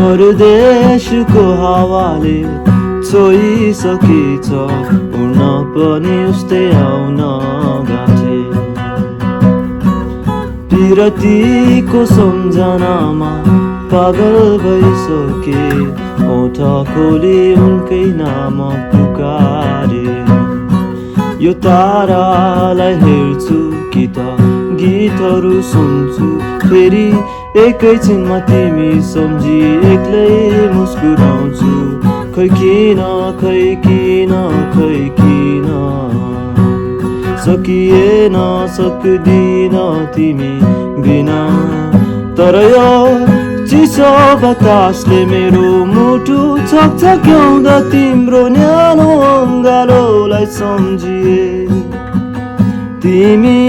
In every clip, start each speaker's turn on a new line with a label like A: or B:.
A: परदेशको हावाले छोइसकेछ उड्न पनि उस्तै आउन गाँठे पिरतीको सम्झनामा पागल भइसके ओठ खोली उनकै नाम पुकारे यो तारालाई हेर्छु कि त गीतहरू सुन्छु फेरि एकैछिनमा तिमी सम्झी एक्लै मुस्कुराउँछु खै किन सकिएन सक्दिन तिमी बिना तर यो चिसो बतासले मेरो मुटु छकछक्याउँदा तिम्रो न्यानो अङ्गालोलाई सम्झिए तिमी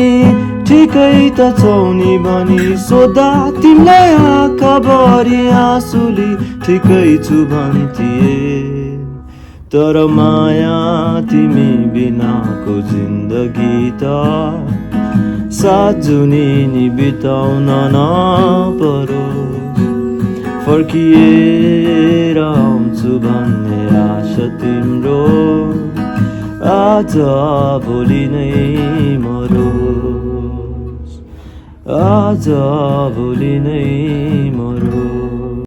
A: ठिकै त छौ नि भनी सोध्दा तिमीलाई आँखाभरि आँसुली ठिकै छु भन्थिए तर माया तिमी बिनाको जिन्दगी त सात जुनी नि बिताउन नपरोस् फर्किएर आउँछु भन्ने आशा तिम्रो आज भोलि नै मरोस् आज भोलि नै मरोस्